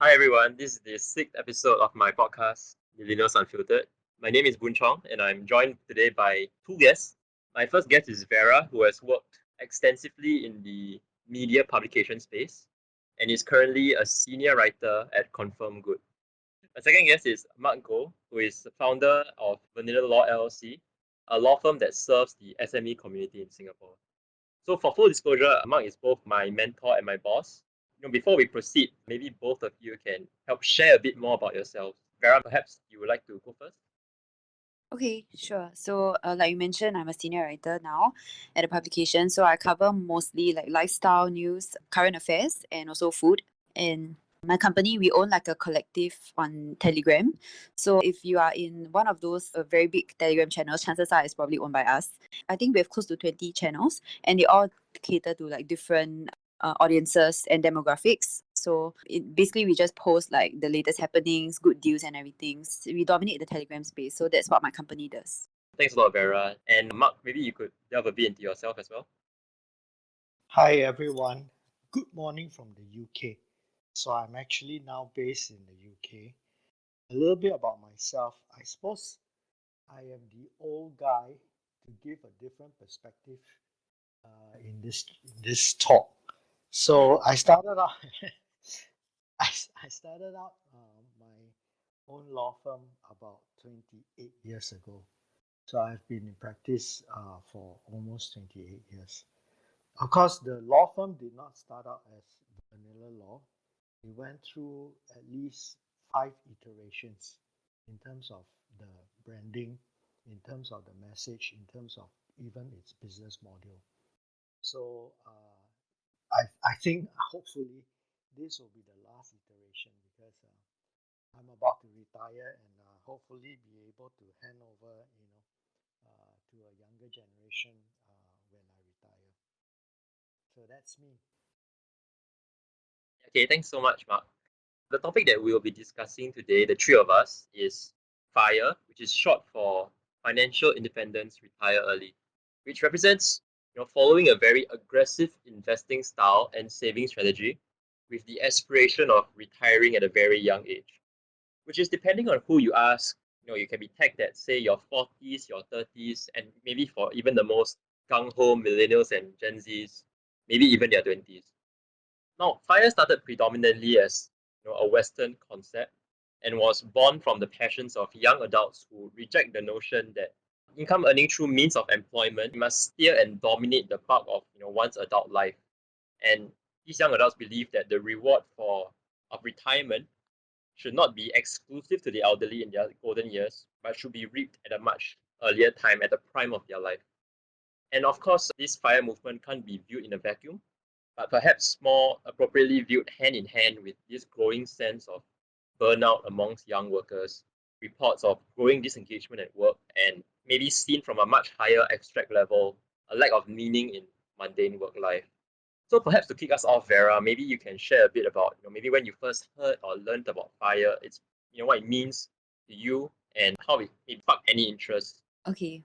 Hi everyone, this is the sixth episode of my podcast, Millennials Unfiltered. My name is Boon Chong and I'm joined today by two guests. My first guest is Vera, who has worked extensively in the media publication space and is currently a senior writer at Confirm Good. My second guest is Mark Goh, who is the founder of VanillaLaw LLC, a law firm that serves the SME community in Singapore. So for full disclosure, Mark is both my mentor and my boss. Before we proceed, maybe both of you can help share a bit more about yourselves. Vera, perhaps you would like to go first? Okay, sure. So, like you mentioned, I'm a senior writer now at a publication. So I cover mostly like lifestyle news, current affairs, and also food. And my company, we own like a collective on Telegram. So if you are in one of those very big Telegram channels, chances are it's probably owned by us. I think we have close to 20 channels, and they all cater to like different audiences and demographics. So basically we just post like the latest happenings, good deals and everything. We dominate the Telegram space. So that's what my company does. Thanks a lot, Vera. And Mark, maybe you could delve a bit into yourself as well. Hi everyone, good morning from the UK. So I'm actually now based in the UK. A little bit about myself. I suppose I am the old guy to give a different perspective in this talk. So I started out I started out my own law firm about 28 years ago. So I've been in practice for almost 28 years. Of course, the law firm did not start out as VanillaLaw. We went through at least 5 iterations in terms of the branding, in terms of the message, in terms of even its business model. So I think hopefully this will be the last iteration because I'm about to retire and hopefully be able to hand over, to a younger generation when I retire. So that's me. Okay, thanks so much, Mark. The topic that we will be discussing today, the three of us, is FIRE, which is short for Financial Independence Retire Early, which represents following a very aggressive investing style and saving strategy with the aspiration of retiring at a very young age, which is depending on who you ask. You can be tagged at, say, your 40s, your 30s, and maybe for even the most gung-ho millennials and Gen Zs, maybe even their 20s. Now, FIRE started predominantly as a Western concept and was born from the passions of young adults who reject the notion that income earning through means of employment must steer and dominate the bulk of one's adult life. And these young adults believe that the reward of retirement should not be exclusive to the elderly in their golden years, but should be reaped at a much earlier time, at the prime of their life. And of course, this FIRE movement can't be viewed in a vacuum, but perhaps more appropriately viewed hand in hand with this growing sense of burnout amongst young workers, reports of growing disengagement at work, and maybe seen from a much higher abstract level, a lack of meaning in mundane work life. So perhaps to kick us off, Vera, maybe you can share a bit about maybe when you first heard or learned about FIRE, it's what it means to you and how it sparked any interest. Okay.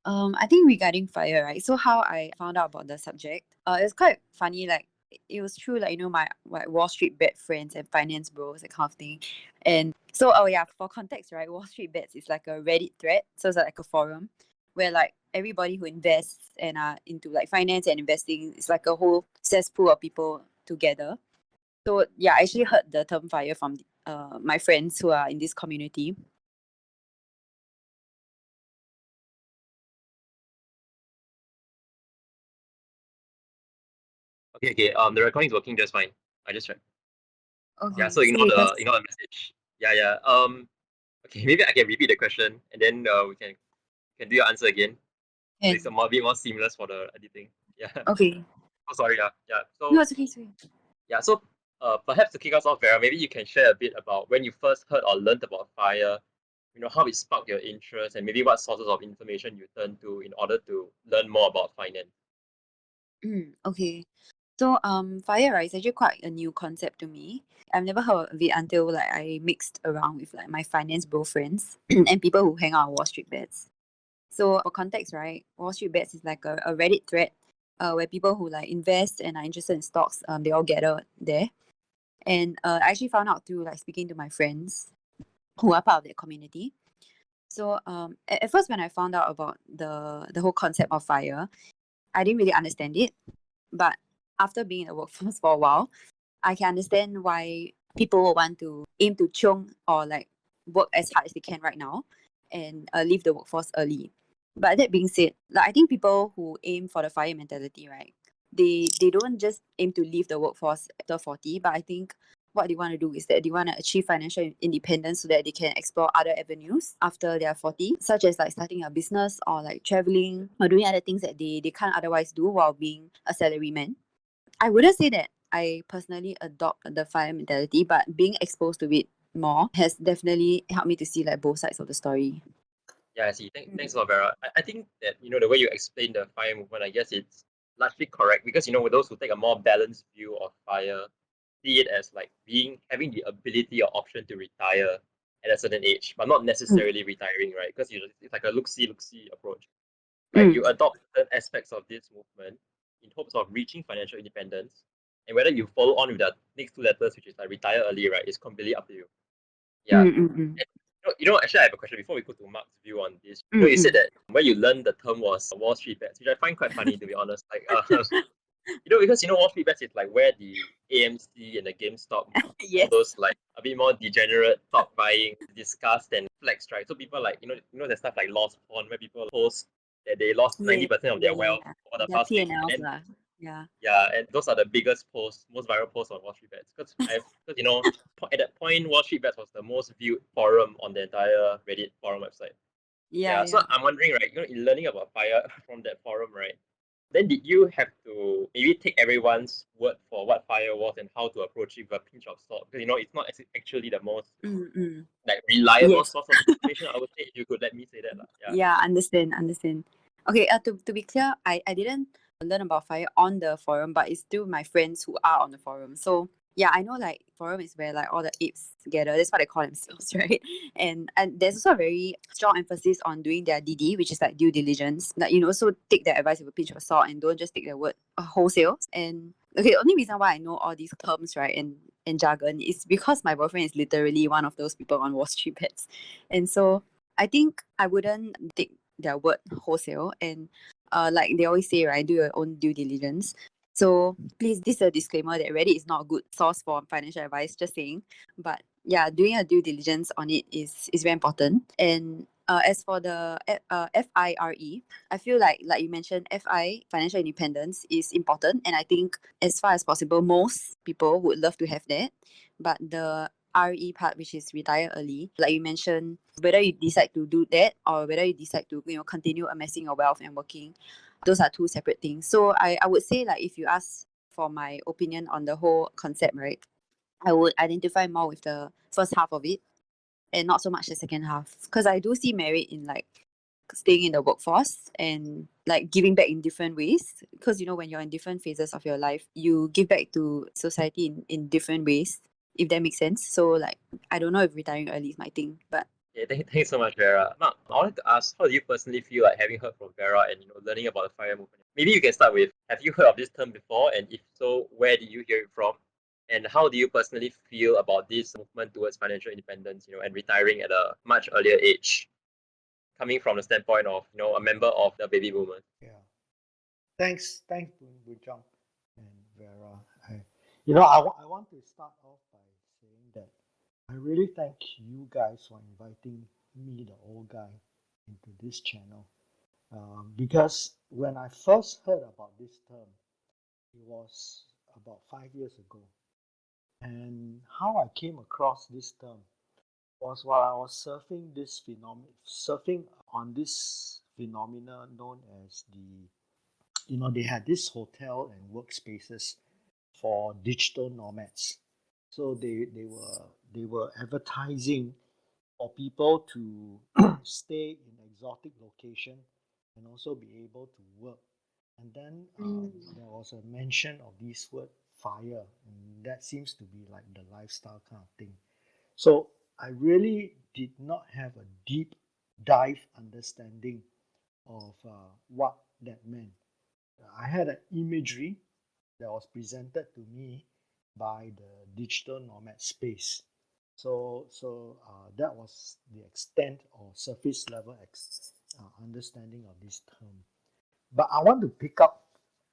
I think regarding FIRE, right? So how I found out about the subject, it's quite funny. Like it was true, like my Wall Street bet friends and finance bros, that kind of thing. And so, oh yeah, for context, right? Wall Street bets is like a Reddit thread, so it's like a forum where like everybody who invests and are into like finance and investing is like a whole cesspool of people together. So yeah, I actually heard the term FIRE from my friends who are in this community. Okay. The recording is working just fine. I just checked. Yeah, Okay, so so you guys. ignore the message. Yeah. Okay, maybe I can repeat the question and then we can do your answer again. So it's a And bit more seamless for the editing. Yeah. okay. Oh, sorry. Yeah. No, So it's okay. It's okay. yeah. So perhaps to kick us off, Vera, maybe you can share a bit about when you first heard or learned about FIRE. How it sparked your interest and maybe what sources of information you turned to in order to learn more about finance. Okay. So FIRE, right, is actually quite a new concept to me. I've never heard of it until like I mixed around with like my finance bro friends and people who hang out on Wall Street bets. So for context, right, Wall Street bets is like a Reddit thread where people who like invest and are interested in stocks, they all gather there. And I actually found out through like speaking to my friends who are part of that community. So at first when I found out about the whole concept of FIRE, I didn't really understand it. But after being in the workforce for a while, I can understand why people will want to aim to chung or like work as hard as they can right now and leave the workforce early. But that being said, like I think people who aim for the FIRE mentality, right? They don't just aim to leave the workforce after 40, but I think what they want to do is that they want to achieve financial independence so that they can explore other avenues after they're 40, such as like starting a business or like traveling or doing other things that they can't otherwise do while being a salaryman. I wouldn't say that I personally adopt the FIRE mentality, but being exposed to it more has definitely helped me to see like both sides of the story. Yeah, I see. Thanks a lot, Vera. I think that, the way you explain the FIRE movement, I guess it's largely correct because, with those who take a more balanced view of FIRE, see it as like having the ability or option to retire at a certain age, but not Mm, necessarily retiring, right? Because it's like a look-see approach, right? mm, You adopt certain aspects of this movement in hopes of reaching financial independence, and whether you follow on with the next two letters, which is like retire early, right, is completely up to you. Yeah. mm, mm, mm, And, actually, I have a question before we go to Mark's view on this. mm, You said mm. that where you learned the term was Wall Street bets, which I find quite funny to be honest. Like, because Wall Street bets is like where the AMC and the GameStop, all Yes. those like a bit more degenerate stock buying discussed and flexed, right? So people like there's stuff like lost pawn where people post that they lost Yeah, 90% of yeah, their yeah, wealth yeah. over the Their past week, and P&Ls then lah. Yeah. yeah, and those are the biggest posts, most viral posts on Wall Street Bets. Because at that point, Wall Street Bets was the most viewed forum on the entire Reddit forum website. Yeah, Yeah, so yeah. I'm wondering, right? In learning about FIRE from that forum, right? Then did you have to maybe take everyone's word for what FIRE was and how to approach it with a pinch of salt? Because it's not actually the most Mm, mm. like reliable Yes. source of information. I would say if you could let me say that, lah. Yeah. Yeah, understand. Okay, to be clear, I didn't learn about FIRE on the forum, but it's still my friends who are on the forum. So yeah, I know like forum is where like all the apes gather. That's what they call themselves, right? And there's also a very strong emphasis on doing their DD, which is like due diligence. Like so take their advice with a pinch of salt and don't just take their word wholesale. And okay, the only reason why I know all these terms, right, and jargon is because my boyfriend is literally one of those people on Wall Street bets. And so I think I wouldn't take their word wholesale, and like they always say, right, do your own due diligence. So please, this is a disclaimer that Reddit is not a good source for financial advice, just saying. But yeah, doing a due diligence on it is very important. And as for the FIRE, I feel like you mentioned, financial independence is important, and I think as far as possible, most people would love to have that. But the RE part, which is retire early, like you mentioned, whether you decide to do that or whether you decide to continue amassing your wealth and working, those are two separate things. So I would say, like, if you ask for my opinion on the whole concept, right, I would identify more with the first half of it and not so much the second half, because I do see merit in like staying in the workforce and like giving back in different ways, because when you're in different phases of your life, you give back to society in different ways, if that makes sense. So like, I don't know if retiring early is my thing, but Yeah, thanks so much, Vera. Mark, I wanted to ask, how do you personally feel like having heard from Vera and learning about the FIRE movement? Maybe you can start with, have you heard of this term before, and if so, where did you hear it from? And how do you personally feel about this movement towards financial independence, and retiring at a much earlier age, coming from the standpoint of, a member of the baby boomers? Yeah. Thanks, Boon Chong and Vera. I want to start off by saying that I really thank you guys for inviting me, the old guy, into this channel. Because when I first heard about this term, it was about 5 years ago. And how I came across this term was while I was surfing on this phenomena known as they had this hotel and workspaces for digital nomads. So they were advertising for people to stay in exotic location and also be able to work. And then there was a mention of this word FIRE, and that seems to be like the lifestyle kind of thing. So I really did not have a deep dive understanding of what that meant. I had an imagery that was presented to me by the digital nomad space. So that was the extent or surface level understanding of this term. But I want to pick up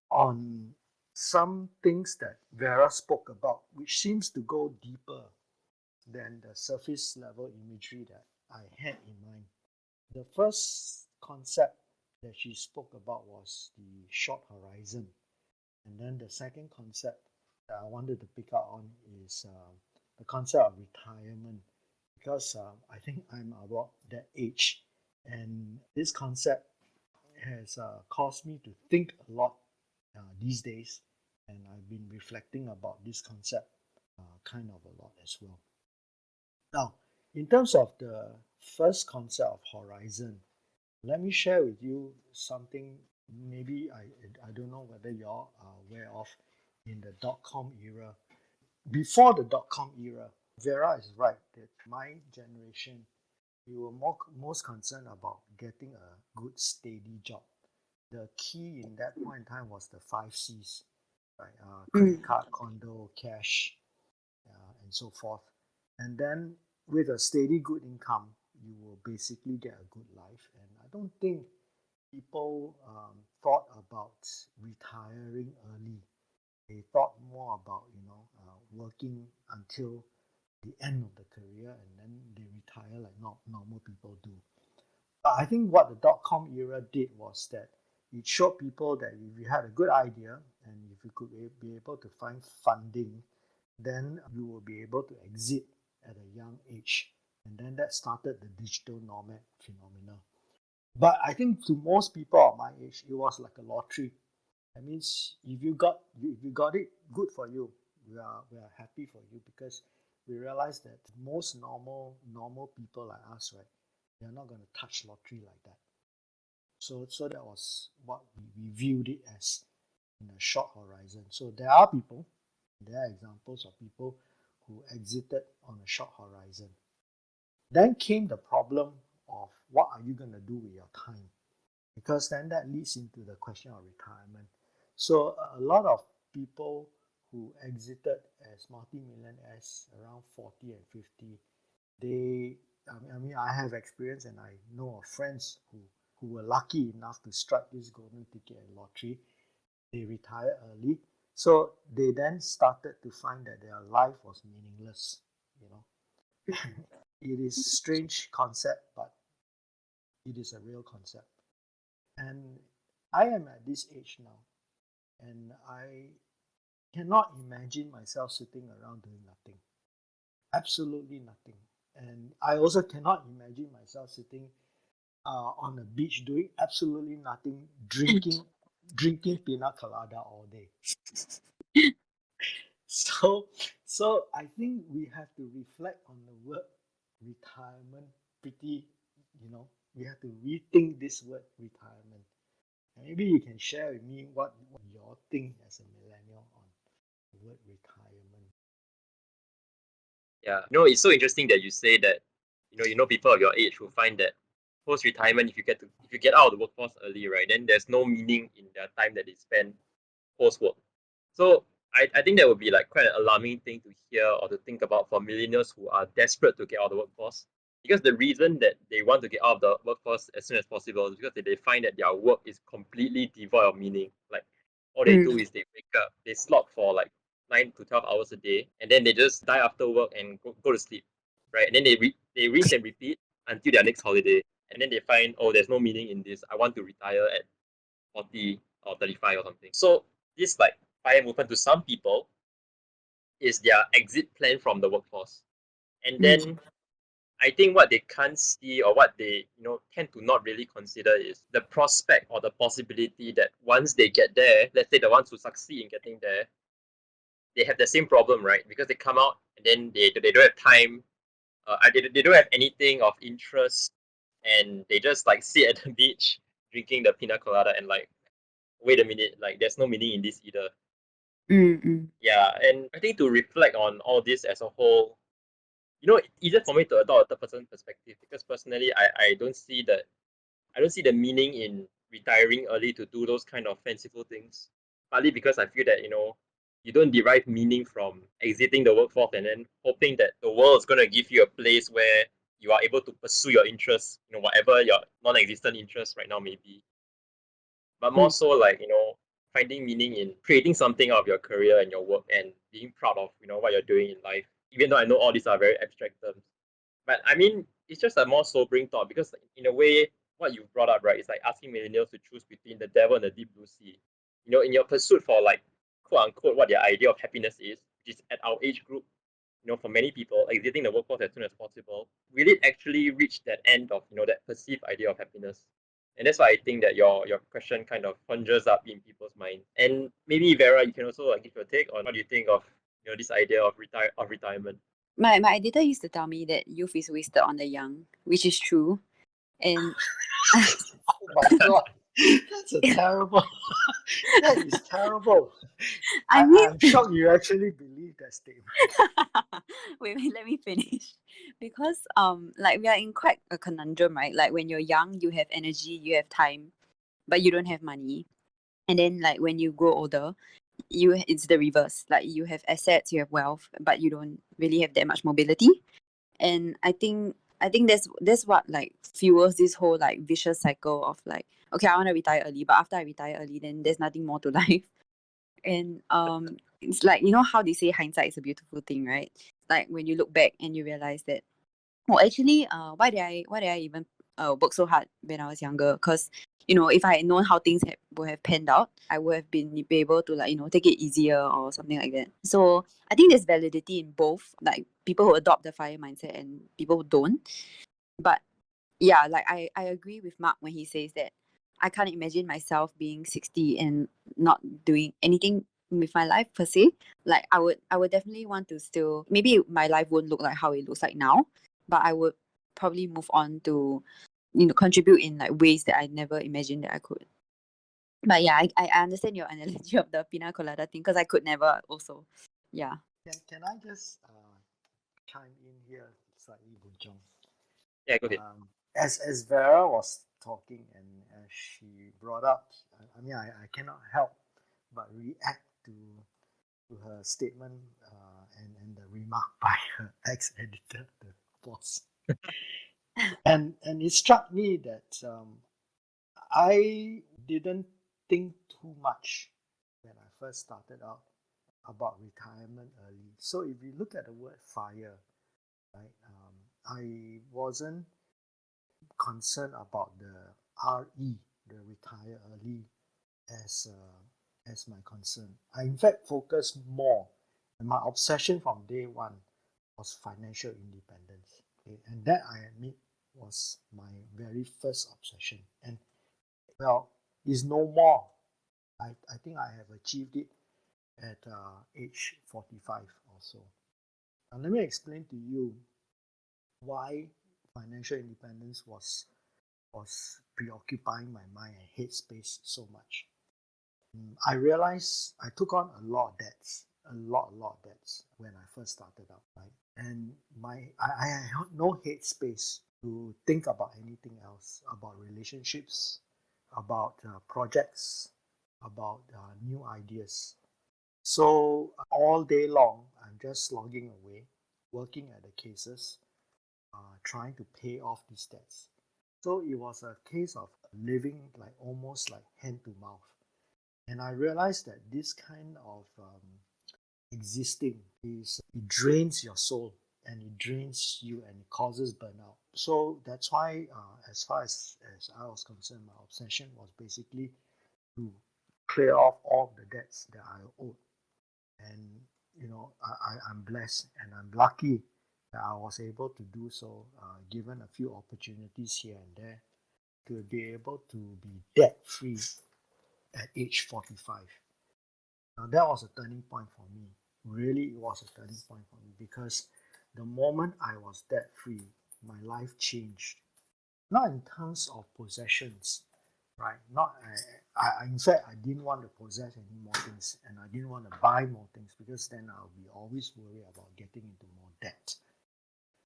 on some things that Vera spoke about, which seems to go deeper than the surface level imagery that I had in mind. The first concept that she spoke about was the short horizon. And then the second concept that I wanted to pick up on is the concept of retirement, because I think I'm about that age. And this concept has caused me to think a lot these days. And I've been reflecting about this concept kind of a lot as well. Now, in terms of the first concept of horizon, let me share with you something maybe I don't know whether y'all are aware of in the dot-com era. Before the dot-com era, Vera is right that my generation, we were most concerned about getting a good steady job. The key in that point in time was the 5 C's, right? Credit card, condo, cash, and so forth. And then with a steady good income, you will basically get a good life. And I don't think people thought about retiring early. They thought more about working until the end of the career and then they retire like normal people do. But I think what the dot-com era did was that it showed people that if you had a good idea and if you could be able to find funding, then you will be able to exit at a young age. And then that started the digital nomad phenomenon. But I think to most people of my age, it was like a lottery. That means if you got it, good for you. We are happy for you, because we realize that most normal people like us, right, they're not going to touch lottery like that. So that was what we viewed it as in a short horizon. So there are examples of people who exited on a short horizon. Then came the problem of what are you going to do with your time? Because then that leads into the question of retirement. So a lot of people who exited as multi-millionaires around 40 and 50, I have experience and I know of friends who were lucky enough to strike this golden ticket in lottery. They retired early. So they then started to find that their life was meaningless. It is a strange concept, but it is a real concept. And I am at this age now, and I cannot imagine myself sitting around doing nothing. Absolutely nothing. And I also cannot imagine myself sitting on a beach doing absolutely nothing, drinking pina colada all day. So I think we have to reflect on the word retirement pretty, we have to rethink this word retirement. Maybe you can share with me what you think as a millennial on the word retirement. Yeah, it's so interesting that you say that, people of your age who find that post-retirement, if you get out of the workforce early, right, then there's no meaning in their time that they spend post-work. So I think that would be like quite an alarming thing to hear or to think about for millennials who are desperate to get out of the workforce. Because the reason that they want to get out of the workforce as soon as possible is because they find that their work is completely devoid of meaning. Like all they do is they wake up, they slog for like 9 to 12 hours a day, and then they just die after work and go to sleep, right? And then they rinse and repeat until their next holiday, and then they find, oh, there's no meaning in this. I want to retire at 40 or 35 or something. So this like FIRE movement to some people is their exit plan from the workforce. And then I think what they can't see or what they tend to not really consider is the prospect or the possibility that once they get there, let's say the ones who succeed in getting there, they have the same problem, right? Because they come out and then they don't have time, they don't have anything of interest, and they just like sit at the beach drinking the pina colada and like, wait a minute, like there's no meaning in this either. Yeah, and I think to reflect on all this as a whole, easier for me to adopt a third person perspective, because personally I don't see the meaning in retiring early to do those kind of fanciful things. Partly because I feel that, You don't derive meaning from exiting the workforce and then hoping that the world is going to give you a place where you are able to pursue your interests, whatever your non-existent interests right now may be. But more so like, finding meaning in creating something out of your career and your work and being proud of, what you're doing in life. Even though I know all these are very abstract terms. But I mean, it's just a more sobering thought because in a way, what you brought up, right, is like asking millennials to choose between the devil and the deep blue sea. In your pursuit for like quote unquote what their idea of happiness is, which is at our age group, for many people, exiting the workforce as soon as possible, will it actually reach that end of, that perceived idea of happiness? And that's why I think that your question kind of conjures up in people's mind. And maybe Vera, you can also like give your take on what do you think of this idea of retirement. My editor used to tell me that youth is wasted on the young, which is true. And Oh my God, that's a terrible. That is terrible. I mean, I'm shocked you actually believe that statement. wait, let me finish. Because like we are in quite a conundrum, right? Like when you're young, you have energy, you have time, but you don't have money. And then like when you grow older, it's the reverse. Like you have assets, you have wealth, but you don't really have that much mobility. And I think that's what like fuels this whole like vicious cycle of like, okay, I want to retire early, but after I retire early, then there's nothing more to life. And it's like, how they say hindsight is a beautiful thing, right? Like when you look back and you realize that, well, actually, why did I even work so hard when I was younger? Because if I had known how things would have panned out, I would have been be able to like take it easier or something like that. So I think there's validity in both, like people who adopt the FIRE mindset and people who don't. But yeah, like I agree with Mark when he says that I can't imagine myself being 60 and not doing anything with my life per se. Like I would definitely want to still, maybe my life won't look like how it looks like now, but I would probably move on to contribute in like ways that I never imagined that I could. But yeah, I understand your analogy of the pina colada thing because I could never also. Yeah. Can I just chime in here slightly, Boon Chong? Yeah, go ahead. As Vera was talking and as she brought up, I mean, I cannot help but react to her statement and the remark by her ex-editor, the boss. and it struck me that I didn't think too much when I first started out about retirement early. So if you look at the word FIRE, right, I wasn't concerned about the RE, the retire early, as my concern. I in fact focused more, and my obsession from day one was financial independence. Okay? And that I admit was my very first obsession. And well, is no more. I think I have achieved it at age 45 or so. Now let me explain to you why financial independence was preoccupying my mind and headspace so much. I realized I took on a lot of debts, a lot of debts when I first started out, right? And I had no headspace to think about anything else, about relationships, about projects, about new ideas. So all day long, I'm just slogging away, working at the cases, trying to pay off these debts. So it was a case of living like almost like hand to mouth. And I realized that this kind of existing is it drains your soul and it drains you and it causes burnout. So that's why, as far as I was concerned, my obsession was basically to clear off all the debts that I owed. And I'm blessed and I'm lucky that I was able to do so, given a few opportunities here and there, to be able to be debt free at age 45. Now that was a turning point for me. Really, it was a turning point for me because the moment I was debt free, my life changed. Not in terms of possessions, right? Not in fact, I didn't want to possess any more things, and I didn't want to buy more things because then I'll be always worried about getting into more debt.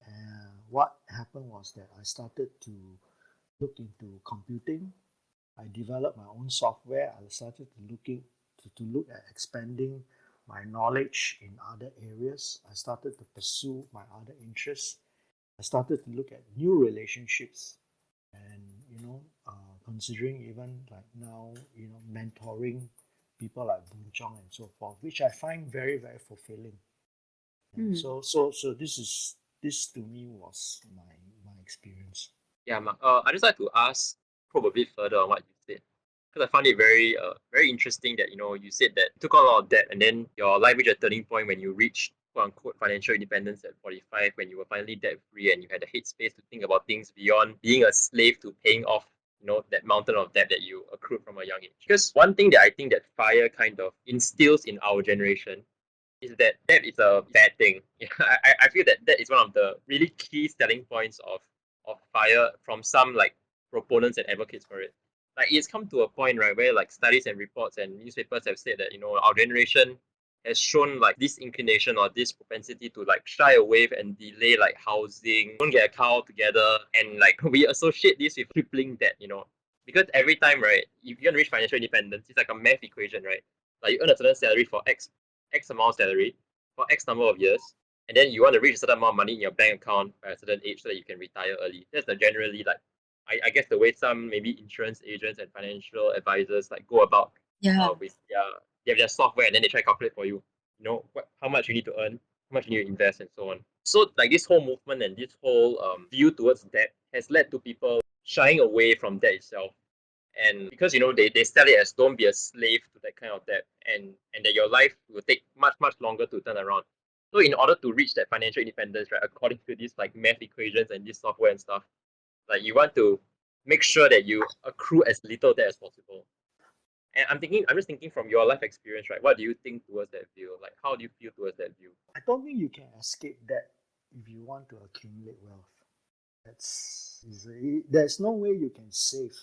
And what happened was that I started to look into computing. I developed my own software. I started to look at expanding my knowledge in other areas. I started to pursue my other interests. I started to look at new relationships and, considering even like now, mentoring people like Boon Chong and so forth, which I find very, very fulfilling. And so this to me was my experience. Yeah, Mark. I just like to probe a bit further on what you said, because I found it very interesting that you said that you took on a lot of debt and then your life reached a turning point when you reached quote unquote financial independence at 45, when you were finally debt free and you had the headspace to think about things beyond being a slave to paying off that mountain of debt that you accrued from a young age. Because one thing that I think that FIRE kind of instills in our generation is that debt is a bad thing. I feel that that is one of the really key selling points of FIRE from some like proponents and advocates for it. Like it's come to a point, right, where like studies and reports and newspapers have said that our generation has shown like this inclination or this propensity to like shy away and delay like housing, don't get a car together, and like we associate this with crippling debt. Because every time, right, if you want to reach financial independence, it's like a math equation, right? Like you earn a certain salary for X amount of salary for X number of years, and then you want to reach a certain amount of money in your bank account by a certain age so that you can retire early. That's the generally like I guess the way some maybe insurance agents and financial advisors like go about with their software, and then they try to calculate for you, how much you need to earn, how much you need to invest, and so on. So like this whole movement and this whole view towards debt has led to people shying away from debt itself. And because they sell it as don't be a slave to that kind of debt, and that your life will take much much longer to turn around. So in order to reach that financial independence, right, according to these like math equations and this software and stuff, like you want to make sure that you accrue as little debt as possible. And I'm just thinking from your life experience, right? What do you think towards that view? Like how do you feel towards that view? I don't think you can escape that if you want to accumulate wealth. There's no way you can save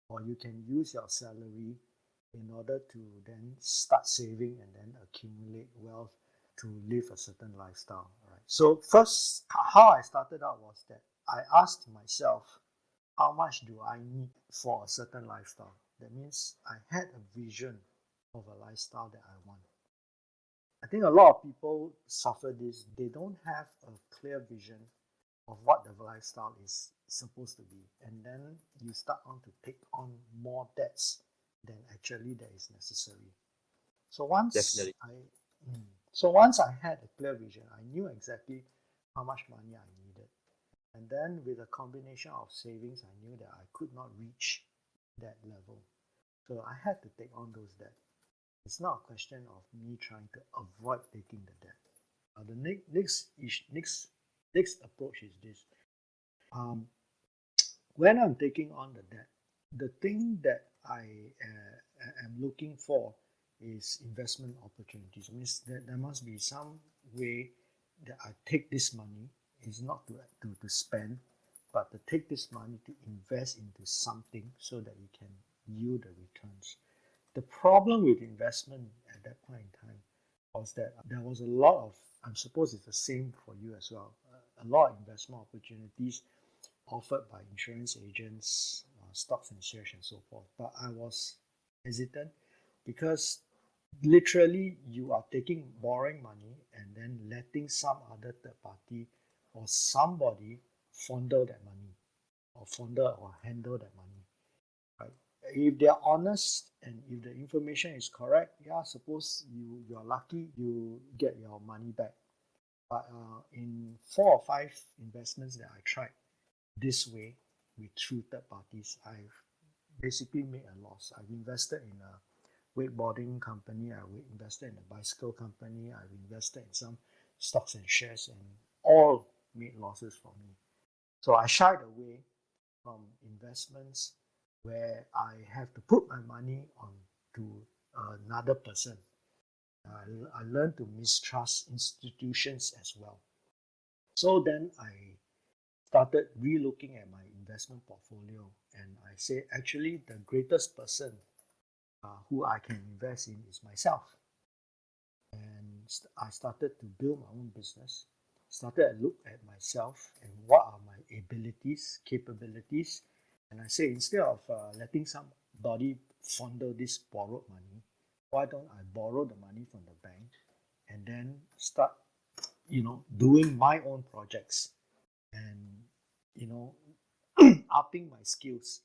or you can use your salary in order to then start saving and then accumulate wealth to live a certain lifestyle. Right. So first, how I started out was that I asked myself, how much do I need for a certain lifestyle? That means I had a vision of a lifestyle that I want. I think a lot of people suffer this. They don't have a clear vision of what the lifestyle is supposed to be. And then you start on to take on more debts than actually that is necessary. So once Definitely. once I had a clear vision, I knew exactly how much money I needed. And then with a combination of savings, I knew that I could not reach that level. So I had to take on those debts. It's not a question of me trying to avoid taking the debt. The next approach is this. When I'm taking on the debt, the thing that I am looking for is investment opportunities. It means that there must be some way that I take this money, is not to spend, but to take this money to invest into something so that it can yield the returns. The problem with investment at that point in time was that there was a lot of, I suppose it's the same for you as well, a lot of investment opportunities offered by insurance agents, stocks and shares and so forth. But I was hesitant because literally you are borrowing money and then letting some other third party or somebody fondle that money or fondle or handle that money. Right? If they're honest and if the information is correct, yeah, suppose you're lucky, you get your money back. But in 4 or 5 investments that I tried this way with through third parties, I've basically made a loss. I've invested in a wakeboarding company, I've invested in a bicycle company, I've invested in some stocks and shares, and all made losses for me. So I shied away from investments where I have to put my money on to another person. I learned to mistrust institutions as well. So then I started relooking at my investment portfolio, and I say actually the greatest person who I can invest in is myself. And I started to build my own business, started to look at myself and what are my abilities, capabilities. And I say instead of letting somebody fondle this borrowed money, why don't I borrow the money from the bank and then start, doing my own projects and, you know, upping my skills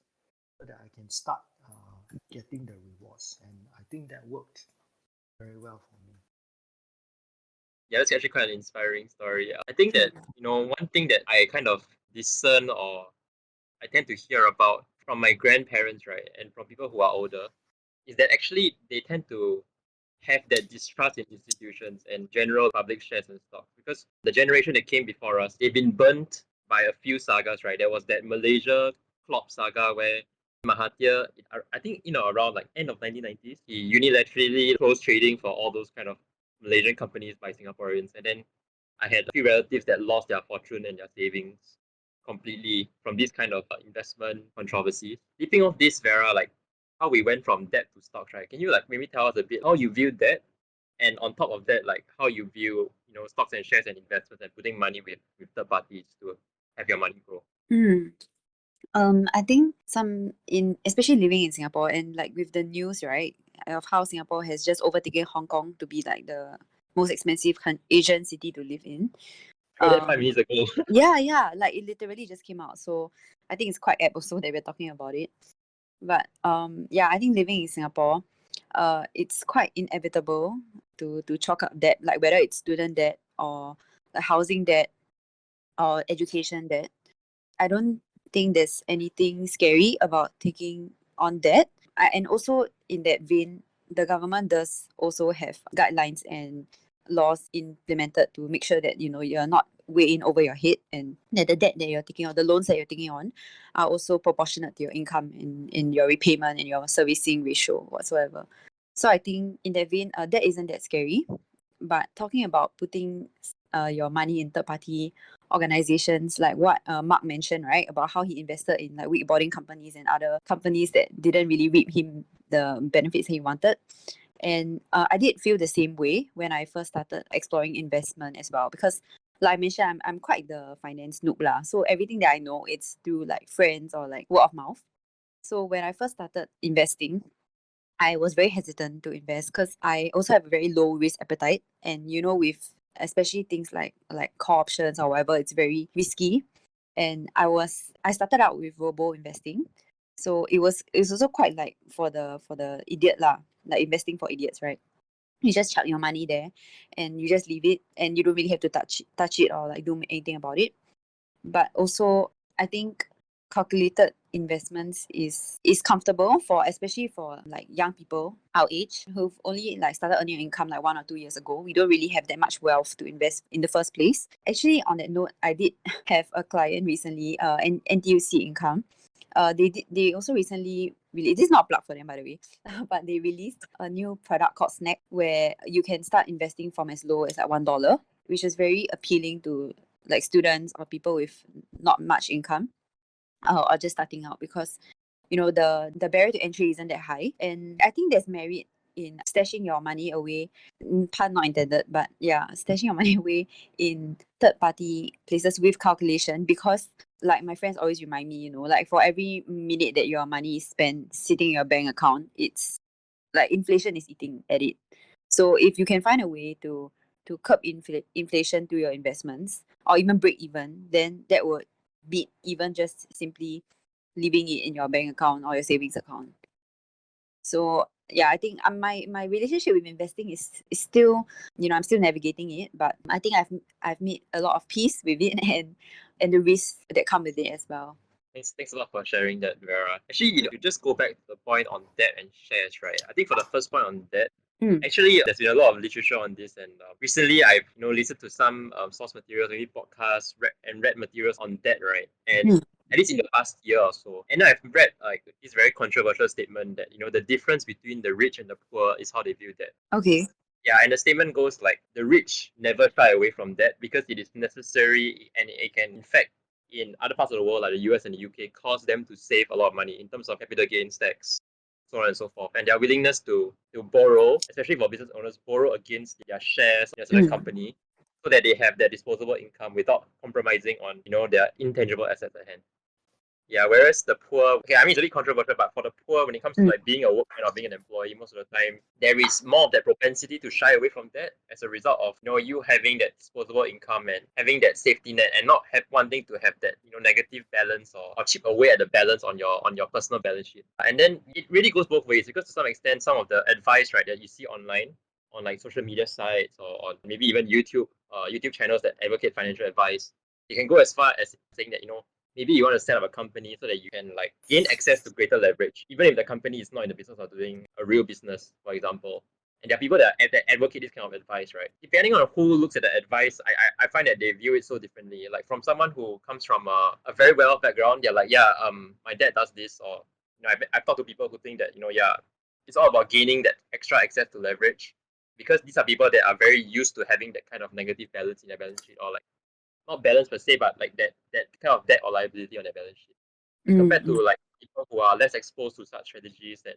so that I can start getting the rewards. And I think that worked very well for me. Yeah, that's actually quite an inspiring story. I think that, one thing that I kind of discern or I tend to hear about from my grandparents, right, and from people who are older, is that actually they tend to have that distrust in institutions and general public shares and stocks because the generation that came before us, they've been burnt by a few sagas, right? There was that Malaysia Klopp saga where Mahathir, I think, around like end of 1990s, he unilaterally closed trading for all those kind of Malaysian companies by Singaporeans. And then I had a few relatives that lost their fortune and their savings completely from this kind of investment controversy. Leaping off this, Vera, like how we went from debt to stocks, right? Can you like maybe tell us a bit how you view debt, and on top of that, like how you view stocks and shares and investments and putting money with third parties to have your money grow? Mm. I think especially living in Singapore and like with the news, right, of how Singapore has just overtaken Hong Kong to be like the most expensive Asian city to live in. Heard that 5 minutes ago. Yeah, like it literally just came out. So I think it's quite apt also that we're talking about it. But yeah, I think living in Singapore, it's quite inevitable to chalk up debt, like whether it's student debt or like housing debt or education debt. I don't think there's anything scary about taking on debt. And also in that vein, the government does also have guidelines and laws implemented to make sure that you're not way in over your head, and that the debt that you're taking on, the loans that you're taking on, are also proportionate to your income in your repayment and your servicing ratio whatsoever. So I think in that vein, that isn't that scary. But talking about putting your money in third party organizations, like what Mark mentioned, right, about how he invested in like wakeboarding companies and other companies that didn't really reap him the benefits he wanted. And I did feel the same way when I first started exploring investment as well, because like I mentioned, I'm quite the finance noob lah. So everything that I know, it's through like friends or like word of mouth. So when I first started investing, I was very hesitant to invest because I also have a very low risk appetite. And with especially things like call options or whatever, it's very risky. And I started out with robo investing. So it's also quite like for the idiot lah, like investing for idiots, right? You just chuck your money there and you just leave it, and you don't really have to touch it or like do anything about it. But also I think calculated investments is comfortable for, especially for like young people our age who've only like started earning income like 1 or 2 years ago. We don't really have that much wealth to invest in the first place. Actually, on that note, I did have a client recently, NTUC Income. They also recently released, this is not a plug for them by the way, but they released a new product called Snack, where you can start investing from as low as like $1, which is very appealing to like students or people with not much income, or just starting out, because the barrier to entry isn't that high. And I think there's merit in stashing your money away, pun not intended, but yeah, stashing your money away in third party places with calculation, because like my friends always remind me, like for every minute that your money is spent sitting in your bank account, it's like inflation is eating at it. So if you can find a way to curb inflation through your investments, or even break even, then that would beat even just simply leaving it in your bank account or your savings account. So yeah, I think my relationship with investing is still, I'm still navigating it, but I think I've made a lot of peace with it and the risks that come with it as well. Thanks a lot for sharing that, Vera. Actually, you just go back to the point on debt and shares, right? I think for the first point on debt, actually, there's been a lot of literature on this, and recently I've listened to some source materials, maybe podcasts, read materials on debt, right? And at least in the past year or so, and I've read like this very controversial statement that the difference between the rich and the poor is how they view debt. Okay. Yeah, and the statement goes like the rich never shy away from debt because it is necessary, and it can in fact in other parts of the world like the US and the UK cause them to save a lot of money in terms of capital gains tax, so on and so forth. And their willingness to borrow, especially for business owners, borrow against their shares in a certain company so that they have their disposable income without compromising on their intangible assets at hand. Yeah, whereas the poor, okay, I mean, it's a bit controversial, but for the poor, when it comes to Mm. like being a workman or being an employee, most of the time, there is more of that propensity to shy away from that as a result of, you having that disposable income and having that safety net and not wanting to have that, negative balance or chip away at the balance on your personal balance sheet. And then it really goes both ways because to some extent, some of the advice, right, that you see online on like social media sites or maybe even YouTube channels that advocate financial advice, you can go as far as saying that, maybe you want to set up a company so that you can like gain access to greater leverage, even if the company is not in the business of doing a real business, for example. And there are people that advocate this kind of advice, right? Depending on who looks at the advice, I find that they view it so differently. Like from someone who comes from a very well-off background, they're like, yeah, my dad does this, or I've talked to people who think that yeah, it's all about gaining that extra access to leverage, because these are people that are very used to having that kind of negative balance in their balance sheet, or like not balance per se, but like that kind of debt or liability on their balance sheet. As compared to like people who are less exposed to such strategies that,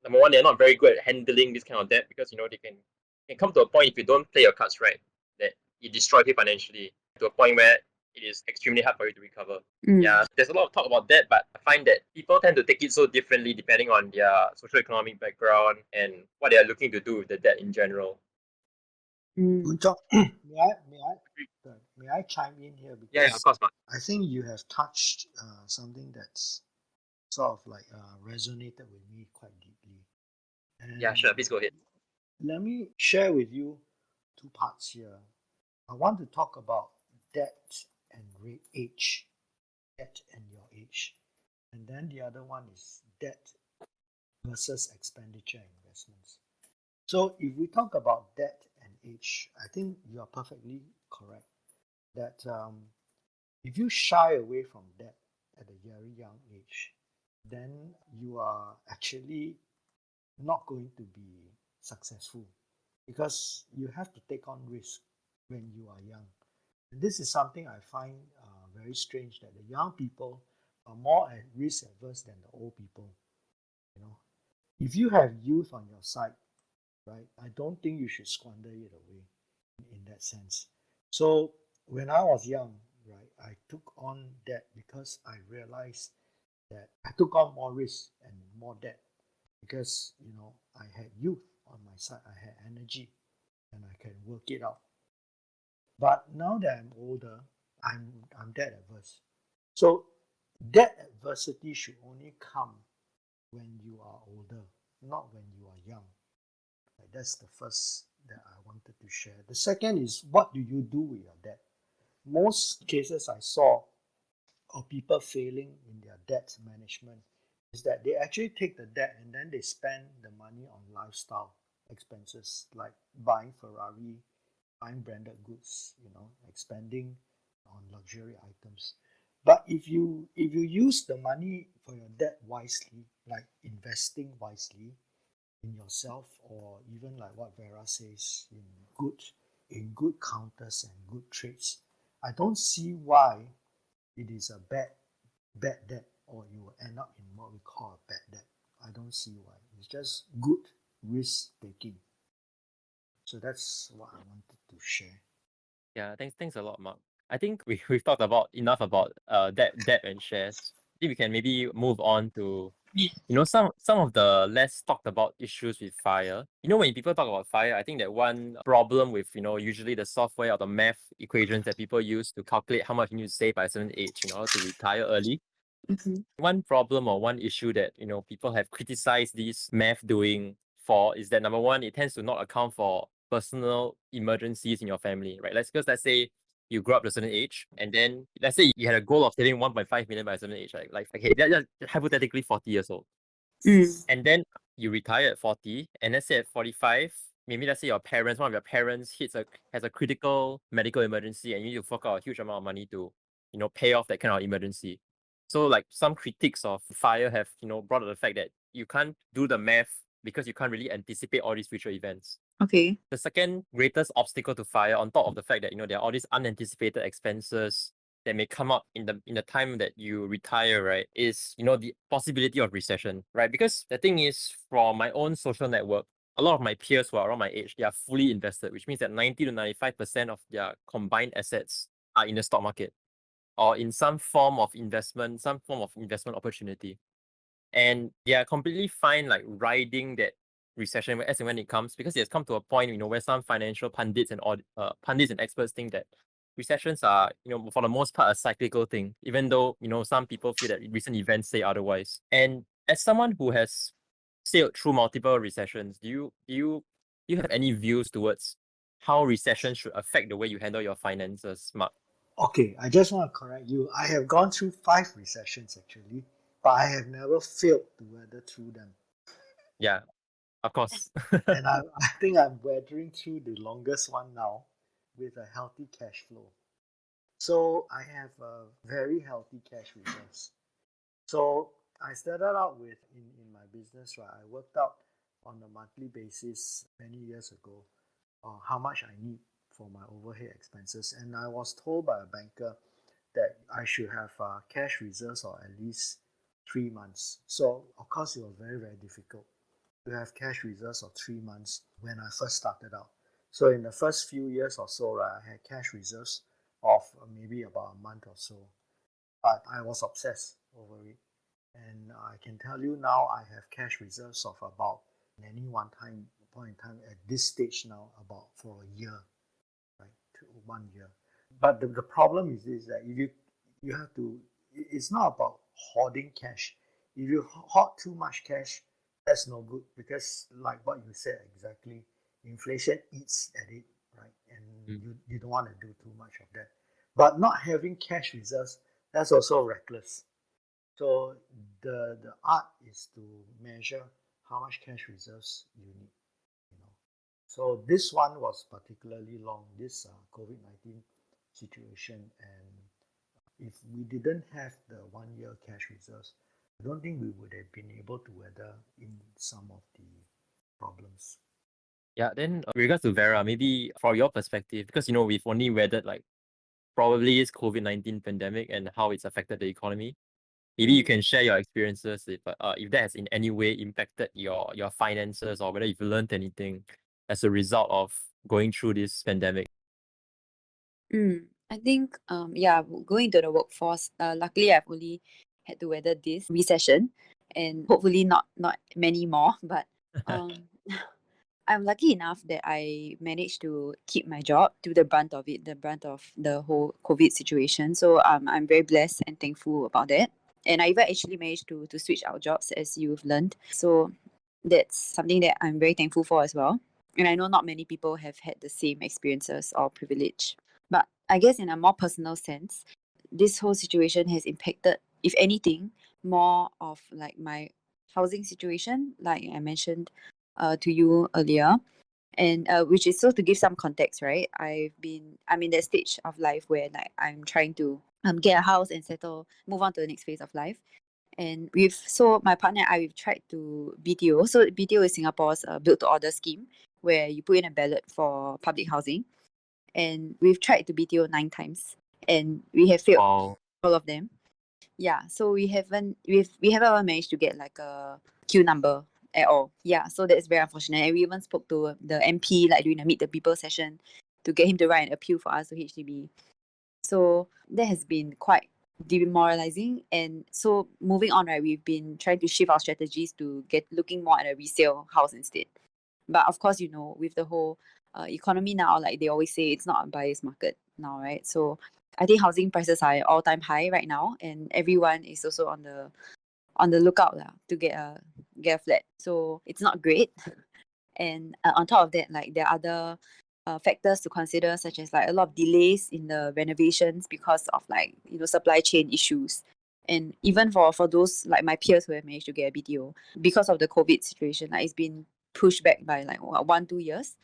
number one, they're not very good at handling this kind of debt because they can come to a point if you don't play your cards right that it destroys you financially to a point where it is extremely hard for you to recover. Yeah, there's a lot of talk about that, but I find that people tend to take it so differently depending on their social economic background and what they are looking to do with the debt in general. Boon Chong, may I chime in here Yeah, because of course, Mark. I think you have touched something that's sort of like resonated with me quite deeply. And Yeah, sure. Please go ahead. let me share with you two parts here. I want to talk about debt and age, debt and your age. And then the other one is debt versus expenditure investments. So if we talk about debt and age, I think you are perfectly correct that if you shy away from debt at a very young age, then you are actually not going to be successful because you have to take on risk when you are young. And this is something I find very strange that the young people are more at risk averse than the old people. You know, if you have youth on your side, right, I don't think you should squander it away in that sense. So when I was young, right, I took on debt because I realized that I took on more risk and more debt because I had youth on my side, I had energy, and I can work it out. But now that I'm older, I'm debt averse. So debt adversity should only come when you are older, not when you are young. Like that's the first that I wanted to share. The second is, what do you do with your debt? Most cases I saw of people failing in their debt management is that they actually take the debt and then they spend the money on lifestyle expenses like buying Ferrari, buying branded goods, expanding on luxury items. But if you use the money for your debt wisely, like investing wisely in yourself, or even like what Vera says, in good counters and good trades, I don't see why it is a bad debt, or you will end up in what we call a bad debt. I don't see why. It's just good risk taking. So that's what I wanted to share. Yeah, thanks a lot, Mark. I think we've talked about enough about debt and shares. I think we can maybe move on to some of the less talked about issues with FIRE. When people talk about FIRE, I think that one problem with usually the software or the math equations that people use to calculate how much you need to save by a certain age in order to retire early. One problem or one issue that people have criticized this math doing for is that number one, it tends to not account for personal emergencies in your family, right? Let's say you grew up to a certain age, and then let's say you had a goal of saving 1.5 million by a certain age, right? Like okay, that's hypothetically 40 years old, and then you retire at 40, and let's say at 45, maybe let's say one of your parents has a critical medical emergency, and you need to fork out a huge amount of money to pay off that kind of emergency. So like some critics of FIRE have brought up the fact that you can't do the math because you can't really anticipate all these future events. Okay. The second greatest obstacle to FIRE, on top of the fact that there are all these unanticipated expenses that may come up in the time that you retire, right, is the possibility of recession, right? Because the thing is, for my own social network, a lot of my peers who are around my age, they are fully invested, which means that 90 to 95% of their combined assets are in the stock market. or in some form of investment, opportunity. And they are completely fine like riding that recession as and when it comes, because it has come to a point, where some financial pundits and experts think that recessions are, for the most part, a cyclical thing, even though, some people feel that recent events say otherwise. And as someone who has sailed through multiple recessions, do you have any views towards how recession should affect the way you handle your finances, Mark? Okay, I just want to correct you. I have gone through 5 recessions actually, but I have never failed to weather through them. Yeah, of course. And I think I'm weathering through the longest one now with a healthy cash flow. So I have a very healthy cash reserves. So I started out with in my business, right? I worked out on a monthly basis many years ago how much I need for my overhead expenses. And I was told by a banker that I should have cash reserves of at least 3 months. So of course it was very, very difficult to have cash reserves of 3 months when I first started out. So in the first few years or so, right, I had cash reserves of maybe about a month or so. But I was obsessed over it. And I can tell you now I have cash reserves of about any one time point in time at this stage now about for a year, right? To 1 year. But the problem is that if you have to, it's not about hoarding cash. If you hoard too much cash, that's no good, because like what you said exactly, inflation eats at it, right? And you don't want to do too much of that. But not having cash reserves, that's also reckless. So the art is to measure how much cash reserves you need. You know. So this one was particularly long, this COVID-19 situation, and if we didn't have the 1 year cash reserves, I don't think we would have been able to weather in some of the problems. Yeah, then with regards to Vera, maybe from your perspective, because we've only weathered like probably this COVID-19 pandemic and how it's affected the economy. Maybe you can share your experiences if that has in any way impacted your finances, or whether you've learned anything as a result of going through this pandemic. I think yeah, going to the workforce, luckily I've only had to weather this recession, and hopefully not many more. But I'm lucky enough that I managed to keep my job to the brunt of it, the brunt of the whole COVID situation. So I'm very blessed and thankful about that. And I even actually managed to switch out jobs, as you've learned. So that's something that I'm very thankful for as well. And I know not many people have had the same experiences or privilege. But I guess in a more personal sense, this whole situation has impacted, if anything, more of like my housing situation, like I mentioned to you earlier. And which is, so to give some context, right? I'm in that stage of life where like I'm trying to get a house and settle, move on to the next phase of life. And my partner and I, we've tried to BTO. So BTO is Singapore's build to order scheme, where you put in a ballot for public housing. And we've tried to BTO 9 times, and we have failed Wow. all of them. Yeah, so we haven't ever managed to get like a queue number at all. Yeah, so that's very unfortunate. And we even spoke to the MP like during the Meet the People session to get him to write an appeal for us to HDB. So that has been quite demoralizing. And so moving on, right, we've been trying to shift our strategies to get looking more at a resale house instead. But of course, with the whole economy now, like they always say, it's not a buyer's market now, right? So I think housing prices are at all-time high right now, and everyone is also on the lookout to get a flat. So it's not great. And on top of that, like there are other factors to consider, such as like a lot of delays in the renovations because of like supply chain issues. And even for those like my peers who have managed to get a BTO, because of the COVID situation, like it's been pushed back by like 1-2 years,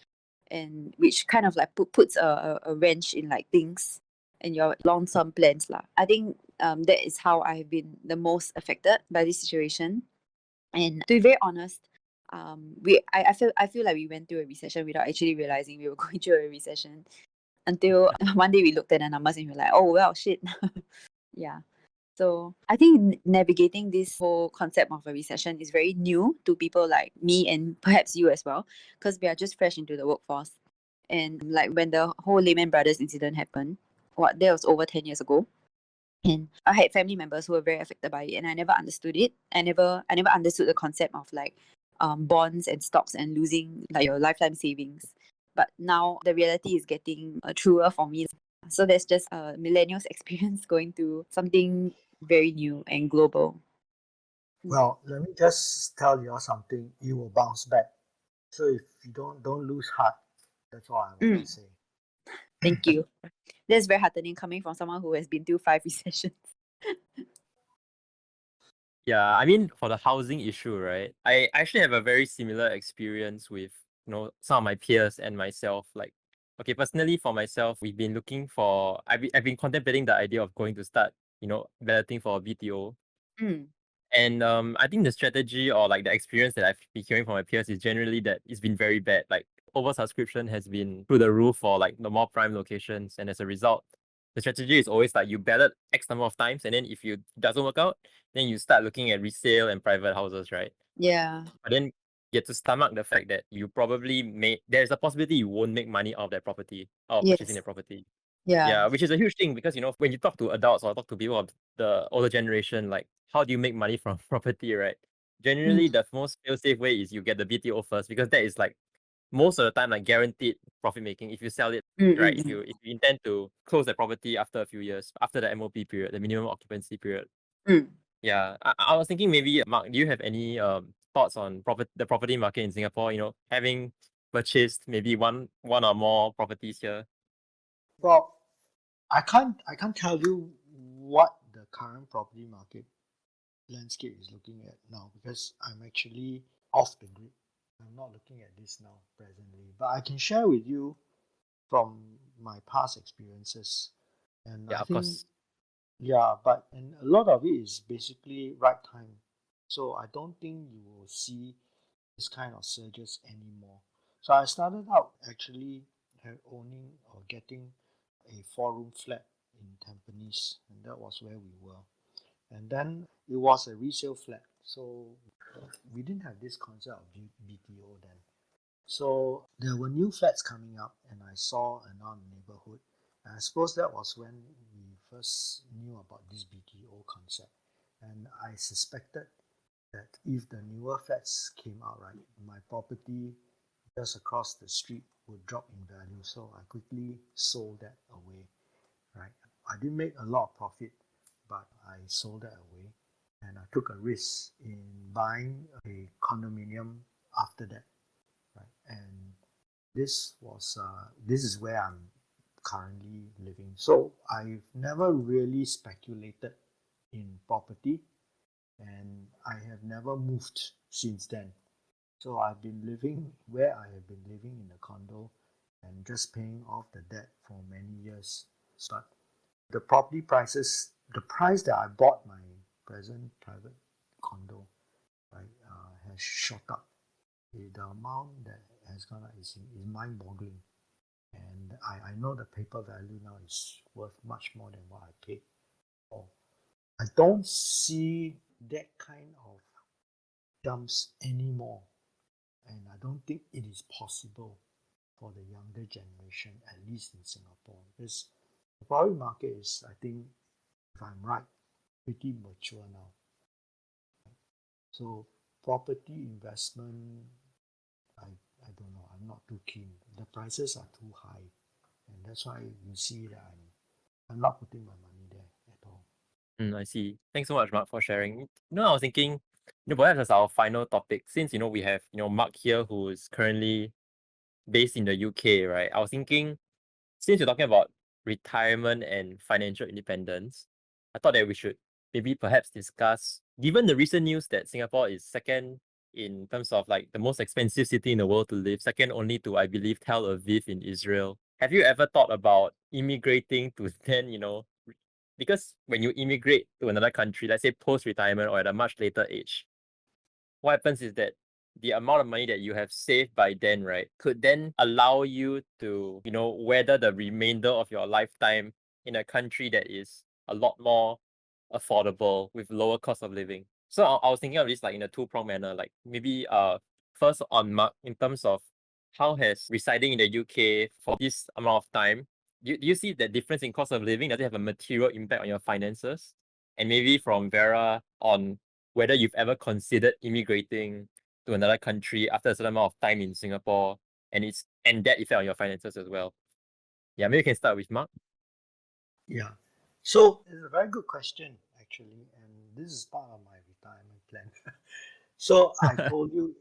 and which kind of like puts a wrench in like things and your long-term plans lah. I think that is how I've been the most affected by this situation. And to be very honest, I feel like we went through a recession without actually realizing we were going through a recession, until one day we looked at the numbers and we were like, oh well, shit. Yeah. So I think navigating this whole concept of a recession is very new to people like me and perhaps you as well, because we are just fresh into the workforce. And like when the whole Lehman Brothers incident happened, that was over 10 years ago. And I had family members who were very affected by it, and I never understood it. I never understood the concept of like bonds and stocks and losing like your lifetime savings. But now the reality is getting truer for me. So that's just a millennials experience going through something very new and global. Well, let me just tell you all something. You will bounce back. So if you don't lose heart, that's all I want to Mm, say. thank you. That's very heartening coming from someone who has been through 5 recessions. Yeah, I mean, for the housing issue, right? I actually have a very similar experience with, some of my peers and myself. Like, okay, personally for myself, I've been contemplating the idea of going to start, balloting for a BTO. Mm, And I think the strategy or like the experience that I've been hearing from my peers is generally that it's been very bad. Like oversubscription has been through the roof for like the more prime locations, and as a result, the strategy is always like you ballot X number of times, and then if it doesn't work out, then you start looking at resale and private houses, right? yeah. But then you have to stomach the fact that there's a possibility you won't make money out of that property, out of purchasing Yes. the property. Yeah. Yeah, which is a huge thing because when you talk to adults or talk to people of the older generation, like how do you make money from property, right? Generally, Mm, the most fail-safe way is you get the BTO first because that is like most of the time like guaranteed profit making if you sell it, mm, right? mm, mm, If you intend to close the property after a few years, after the MOP period, the minimum occupancy period. mm. Yeah, I was thinking maybe Mark, do you have any thoughts on the property market in Singapore? Having purchased maybe one or more properties here. Well, I can't tell you what the current property market landscape is looking at now because I'm actually off the grid. I'm not looking at this now presently, but I can share with you from my past experiences. And Yeah, I of think, course. yeah, and a lot of it is basically right time. So I don't think you will see this kind of surges anymore. So I started out actually owning or getting a 4-room flat in Tampines, and that was where we were. And then it was a resale flat, so we didn't have this concept of BTO then. So there were new flats coming up, and I saw around the neighborhood. And I suppose that was when we first knew about this BTO concept. And I suspected that if the newer flats came out, right, my property just across the street would drop in value. So I quickly sold that away, right? I didn't make a lot of profit, but I sold that away. And I took a risk in buying a condominium after that, right? And this is where I'm currently living. So I've never really speculated in property, and I have never moved since then. So I've been living where I have been living in a condo and just paying off the debt for many years. But the property prices, the price that I bought my present private condo, right, has shot up. The amount that has gone up is mind-boggling. And I know the paper value now is worth much more than what I paid for. I don't see that kind of jumps anymore. And I don't think it is possible for the younger generation, at least in Singapore, because the property market is, I think, if I'm right, pretty mature now. So property investment, I don't know. I'm not too keen. The prices are too high, and that's why you see that I'm not putting my money there at all. I see. Thanks so much, Mark, for sharing. I was thinking, perhaps as our final topic, since we have Mark here who is currently based in the UK, right? I was thinking, since you're talking about retirement and financial independence, I thought that we should maybe perhaps discuss, given the recent news that Singapore is second in terms of like the most expensive city in the world to live, second only to, I believe, Tel Aviv in Israel. Have you ever thought about immigrating to then, because when you immigrate to another country, let's say post-retirement or at a much later age, what happens is that the amount of money that you have saved by then, right, could then allow you to, weather the remainder of your lifetime in a country that is a lot more affordable with lower cost of living. So I was thinking of this like in a two-pronged manner, like maybe first on Mark in terms of how has residing in the UK for this amount of time do you see that difference in cost of living? Does it have a material impact on your finances? And maybe from Vera on whether you've ever considered immigrating to another country after a certain amount of time in Singapore and that effect on your finances as well. Yeah, maybe you can start with Mark. Yeah. So it's a very good question, actually, and this is part of my retirement plan. So I told you,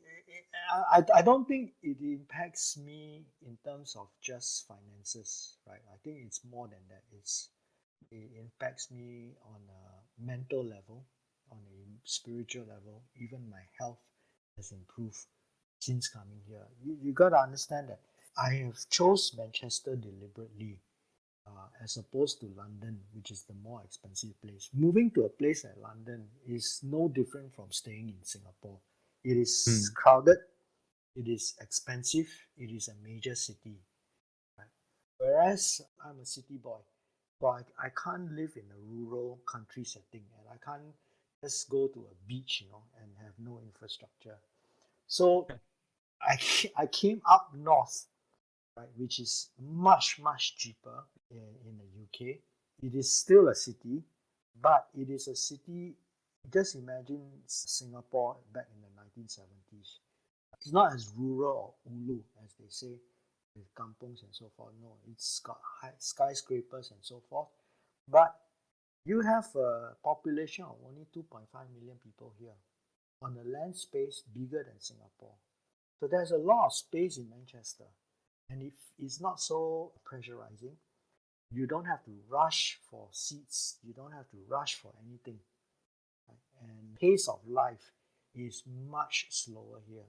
I don't think it impacts me in terms of just finances, right? I think it's more than that. It impacts me on a mental level, on a spiritual level. Even my health has improved since coming here. You got to understand that I have chose Manchester deliberately as opposed to London, which is the more expensive place. Moving to a place like London is no different from staying in Singapore. It is crowded, it is expensive, it is a major city. Right? Whereas I'm a city boy, so I can't live in a rural country setting and I can't just go to a beach, and have no infrastructure. So I came up north, right, which is much, much cheaper in the UK. It is still a city, but it is a city. Just imagine Singapore back in the 1970s. It's not as rural or ulu as they say with kampungs and so forth. No, it's got high skyscrapers and so forth. But you have a population of only 2.5 million people here on a land space bigger than Singapore. So there's a lot of space in Manchester. And if it's not so pressurizing, you don't have to rush for seats, you don't have to rush for anything. Right? And pace of life is much slower here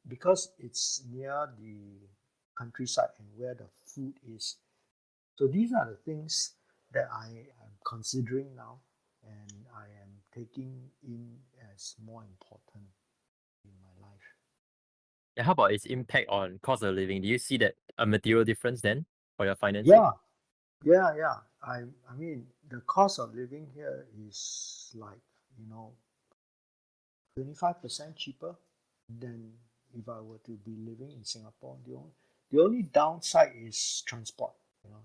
because it's near the countryside and where the food is. So these are the things that I am considering now and I am taking in as more important in my life. Yeah, how about its impact on cost of living? Do you see that a material difference then for your finances? Yeah. I mean, the cost of living here is like, 25% cheaper than if I were to be living in Singapore. The only downside is transport.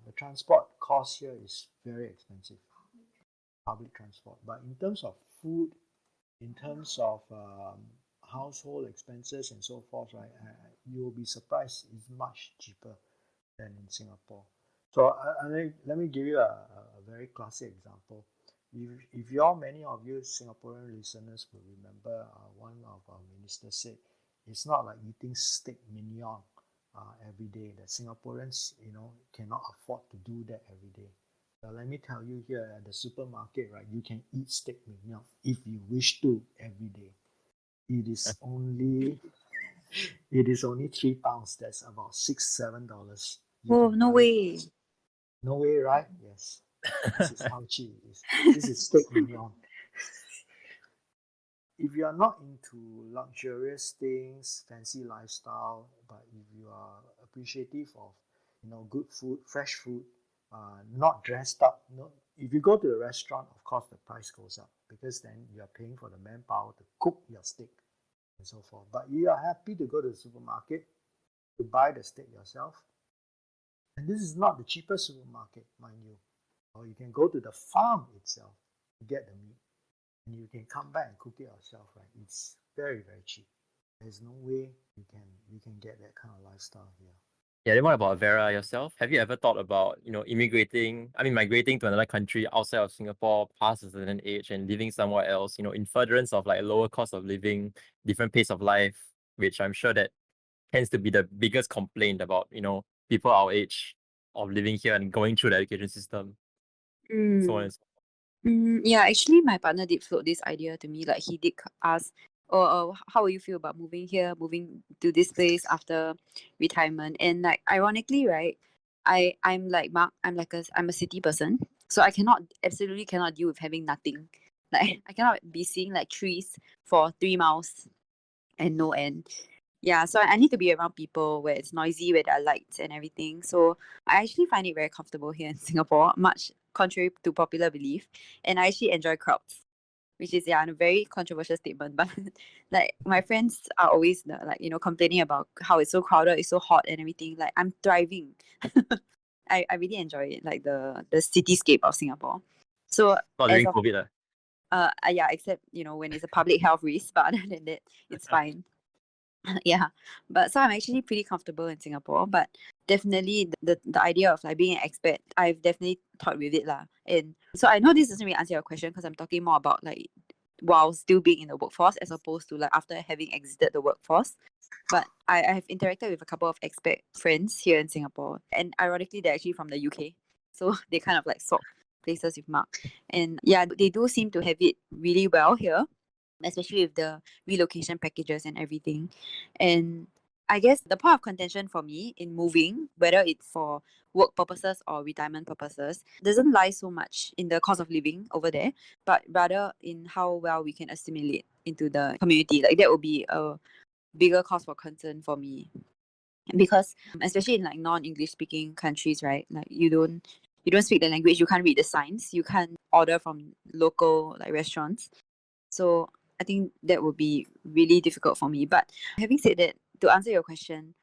The transport cost here is very expensive, public transport. But in terms of food, in terms of household expenses and so forth, right, you will be surprised it's much cheaper than in Singapore. So let me give you a very classic example. If many of you Singaporean listeners will remember, one of our ministers said, it's not like eating steak mignon every day. That Singaporeans, cannot afford to do that every day. So let me tell you here at the supermarket, right, you can eat steak mignon if you wish to every day. It is only £3. That's about $6-7. Oh, no way. No way, right? Yes. This is how cheap it is. This is steak mignon. If you are not into luxurious things, fancy lifestyle, but if you are appreciative of, good food, fresh food, not dressed up. If you go to a restaurant, of course the price goes up because then you are paying for the manpower to cook your steak and so forth. But you are happy to go to the supermarket to buy the steak yourself. And this is not the cheapest supermarket, mind you. Or you can go to the farm itself to get the meat. And you can come back and cook it yourself, right? It's very, very cheap. There's no way you can get that kind of lifestyle here. Yeah, then what about Vera yourself? Have you ever thought about, migrating to another country outside of Singapore past a certain age and living somewhere else, in furtherance of like a lower cost of living, different pace of life, which I'm sure that tends to be the biggest complaint about, people our age of living here and going through the education system. So on and so forth. Yeah, actually, my partner did float this idea to me. Like, he did ask, how will you feel about moving here, moving to this place after retirement? And like, ironically, right, I'm like Mark. I'm a city person, so I absolutely cannot deal with having nothing. Like, I cannot be seeing like trees for 3 miles and no end. Yeah, so I need to be around people where it's noisy, where there are lights and everything. So I actually find it very comfortable here in Singapore, much contrary to popular belief. And I actually enjoy crowds, which is a very controversial statement. But like, my friends are always complaining about how it's so crowded, it's so hot and everything. Like, I'm thriving. I really enjoy it, like the cityscape of Singapore. So Not as during of COVID. yeah, except when it's a public health risk, but other than that, it's fine. Yeah, but so I'm actually pretty comfortable in Singapore, but definitely the idea of like being an expat, I've definitely thought with it lah. And so I know this doesn't really answer your question because I'm talking more about like while still being in the workforce as opposed to like after having exited the workforce. But I have interacted with a couple of expat friends here in Singapore, and ironically they're actually from the UK, so they kind of like swap places with Mark. And yeah, they do seem to have it really well here, especially with the relocation packages and everything. And I guess the point of contention for me in moving, whether it's for work purposes or retirement purposes, doesn't lie so much in the cost of living over there, but rather in how well we can assimilate into the community. Like that would be a bigger cause for concern for me. Because especially in like non-English speaking countries, right? Like you don't speak the language, you can't read the signs, you can't order from local like restaurants. So I think that would be really difficult for me. But having said that, to answer your question,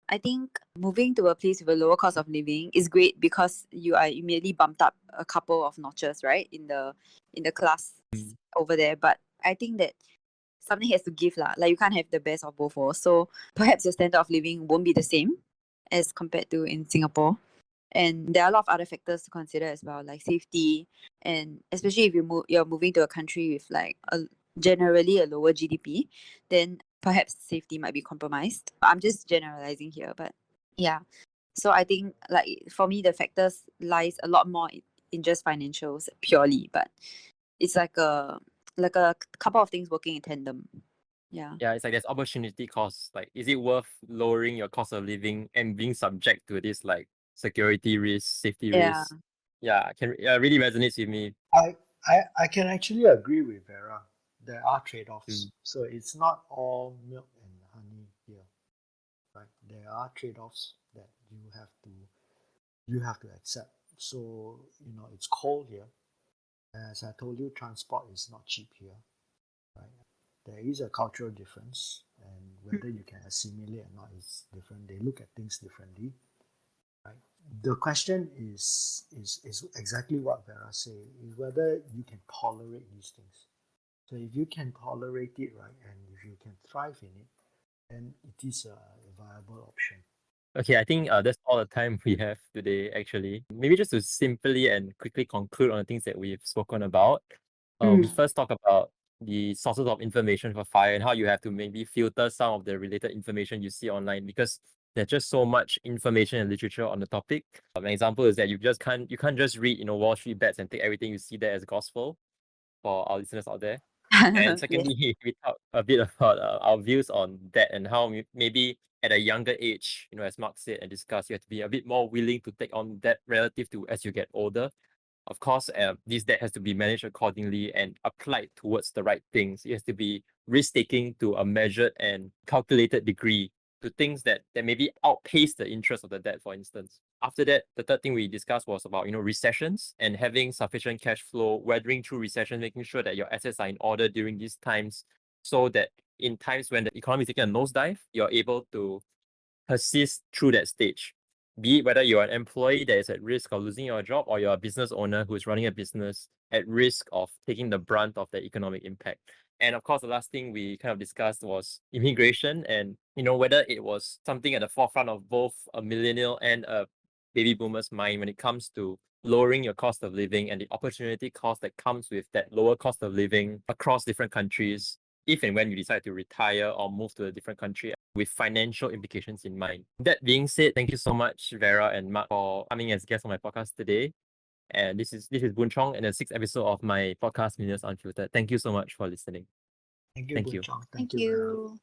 I think moving to a place with a lower cost of living is great because you are immediately bumped up a couple of notches, right, in the class over there. But I think that something has to give lah. Like you can't have the best of both worlds. So perhaps your standard of living won't be the same as compared to in Singapore. And there are a lot of other factors to consider as well, like safety, and especially if you're moving to a country with like generally a lower GDP, then perhaps safety might be compromised. I'm just generalizing here, but yeah. So I think like for me the factors lies a lot more in just financials purely, but it's like a couple of things working in tandem. Yeah. Yeah, it's like there's opportunity cost. Like, is it worth lowering your cost of living and being subject to this like security risk, safety Yeah. risk? Yeah, really resonates with me. I can actually agree with Vera. There are trade-offs. Mm. So it's not all milk and honey here, right? There are trade-offs that you have to accept. So, it's cold here. As I told you, transport is not cheap here, right? There is a cultural difference, and whether you can assimilate or not is different. They look at things differently, right? The question is exactly what Vera said, is whether you can tolerate these things. So if you can tolerate it, right, and if you can thrive in it, then it is a viable option. Okay, I think that's all the time we have today, actually. Maybe just to simply and quickly conclude on the things that we've spoken about. We first talk about the sources of information for FIRE and how you have to maybe filter some of the related information you see online because there's just so much information and literature on the topic. An example is that you can't just read Wall Street bets and take everything you see there as gospel for our listeners out there. And Yes. secondly, we talk a bit about our views on debt and how maybe at a younger age, as Mark said and discussed, you have to be a bit more willing to take on debt relative to as you get older. Of course, this debt has to be managed accordingly and applied towards the right things. It has to be risk-taking to a measured and calculated degree to things that maybe outpace the interest of the debt, for instance. After that, the third thing we discussed was about, recessions and having sufficient cash flow, weathering through recession, making sure that your assets are in order during these times so that in times when the economy is taking a nosedive, you're able to persist through that stage. Be it whether you're an employee that is at risk of losing your job or you're a business owner who is running a business at risk of taking the brunt of the economic impact. And of course, the last thing we kind of discussed was immigration and, whether it was something at the forefront of both a millennial and a baby boomer's mind when it comes to lowering your cost of living and the opportunity cost that comes with that lower cost of living across different countries, if and when you decide to retire or move to a different country with financial implications in mind. That being said, thank you so much, Vera and Mark, for coming as guests on my podcast today. And this is Boon Chong and the sixth episode of my podcast, Millennials Unfiltered. Thank you so much for listening. Thank you, Thank Boon you. Chong. Thank Thank you, Vera. you.